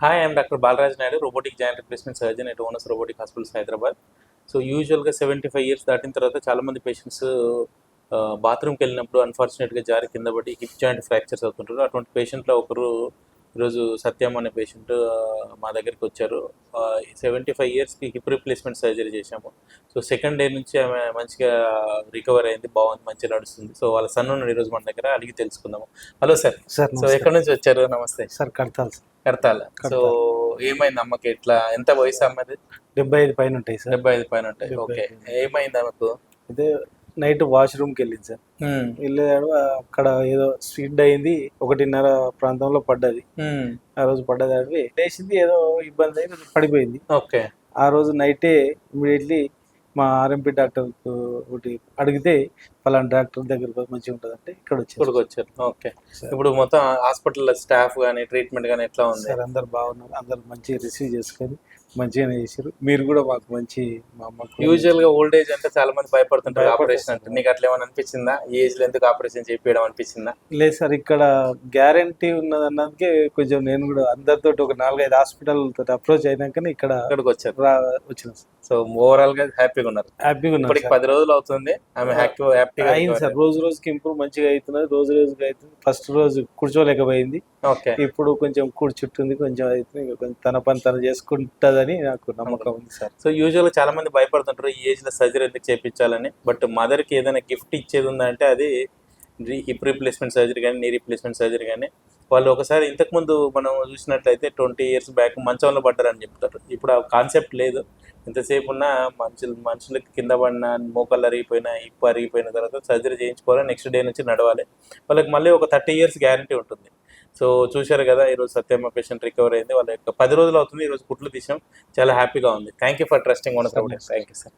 Hi, I'm doctor Balaraj Naidu, robotic joint replacement surgeon at Onus robotic hospitals Hyderabad. So యూజువల్గా 75 years దాటిన తర్వాత చాలామంది పేషెంట్స్ బాత్రూమ్కి వెళ్ళినప్పుడు అన్ఫార్చునేట్గా జారి కింద పడి హిప్ జాయింట్ ఫ్రాక్చర్స్ అవుతుంటారు. అటువంటి పేషెంట్లో ఒకరు ఈరోజు సత్యం అనే పేషెంట్ మా దగ్గరికి వచ్చారు. 75 ఇయర్స్కి హిప్ రిప్లేస్మెంట్ సర్జరీ చేశాము. సో సెకండ్ డే నుంచి ఆమె మంచిగా రికవర్ అయింది, బాగుంది, మంచిగా నడుస్తుంది. సో వాళ్ళ సన్ ఉన్నాడు ఈరోజు మన దగ్గర, అడిగి తెలుసుకుందాము. Hello sir. సో ఎక్కడి నుంచి వచ్చారు? నమస్తే సార్. కడతాల్ సార్. కడతాల. సో ఏమైంది అమ్మకి? ఎట్లా, ఎంత వయసు అమ్మది? 75 పైన ఉంటాయి సార్. 75 పైన ఉంటాయి. ఓకే, ఏమైంది ఆమెకు? అయితే నైట్ వాష్రూమ్కి వెళ్ళింది సార్. వెళ్ళేదాడు అక్కడ ఏదో స్వీట్ అయింది, 1:30 ప్రాంతంలో పడ్డది. ఆ రోజు పడ్డది లేచింది, ఏదో ఇబ్బంది అయి పడిపోయింది. ఓకే. ఆ రోజు నైటే ఇమీడియట్లీ మా ఆర్ఎంపీ డాక్టర్ ఒకటి అడిగితే పలానా డాక్టర్ దగ్గర మంచిగా ఉంటుంది అంటే ఇక్కడికి వచ్చారు. ఓకే. ఇప్పుడు మొత్తం హాస్పిటల్ స్టాఫ్ కానీ ట్రీట్మెంట్ కానీ ఎట్లా ఉంది సార్? అందరు బాగున్నారు, అందరు మంచిగా రిసీవ్ చేసుకొని మంచిగానే చేశారు. మీరు కూడా మాకు మంచి మా అమ్మకు. యూజువల్ గా ఓల్డ్ ఏజ్ అంటే చాలా మంది భయపడుతుంటారు ఆపరేషన్ అంటే. నీకు అట్లా ఏమైనా అనిపించిందా? ఈ ఏజ్ లో ఎందుకు ఆపరేషన్ చేయించడం అనిపించిందా? లేదు సార్, ఇక్కడ గ్యారంటీ ఉన్నది అన్నదానికి కొంచెం నేను కూడా అందరితో ఒక 4-5 హాస్పిటల్ తోటి అప్రోచ్ అయినాకనే ఇక్కడికి వచ్చారు. వచ్చిన సో ఓవరాల్ గా హ్యాపీగా ఉన్నారు. ఇప్పటికి 10 రోజులు అవుతుంది ఆమె హ్యాపీగా అయింది సార్. రోజు రోజుకి ఇంప్రూవ్ మంచిగా అవుతున్నది, రోజు రోజుకి అవుతుంది. ఫస్ట్ రోజు కూర్చోలేకపోయింది, ఇప్పుడు కొంచెం కూర్చుంటుంది, కొంచెం అవుతుంది. కొంచెం తన పని తను చేసుకుంటుందని నాకు నమ్మకం ఉంది సార్. సో యూజువల్ చాలా మంది భయపడుతుంటారు ఈ ఏజ్ లో సర్జరీ ఎందుకు చేయించాలని. బట్ మదర్ కి ఏదైనా గిఫ్ట్ ఇచ్చేది ఉందంటే అది హిప్ రిప్లేస్మెంట్ సర్జరీ కానీ నీ రిప్లేస్మెంట్ సర్జరీ కానీ. వాళ్ళు ఒకసారి ఇంతకుముందు మనం చూసినట్లయితే 20 ఇయర్స్ బ్యాక్ మంచంలో పడ్డారని చెప్తారు. ఇప్పుడు ఆ కాన్సెప్ట్ లేదు. ఎంతసేపు ఉన్నా మనుషులకి కింద పడిన, మోకాళ్ళు అరిగిపోయినా, హిప్ అరిగిపోయిన తర్వాత సర్జరీ చేయించుకోవాలి, నెక్స్ట్ డే నుంచి నడవాలి. వాళ్ళకి మళ్ళీ ఒక 30 ఇయర్స్ గ్యారంటీ ఉంటుంది. సో చూశారు కదా, ఈరోజు సత్యమ్మ పేషెంట్ రికవర్ అయింది. వాళ్ళ యొక్క 10 రోజులు అవుతుంది, ఈరోజు కుట్లు తీసాం. చాలా హ్యాపీగా ఉంది. Thank you for trusting onus robotics. Thank you sir.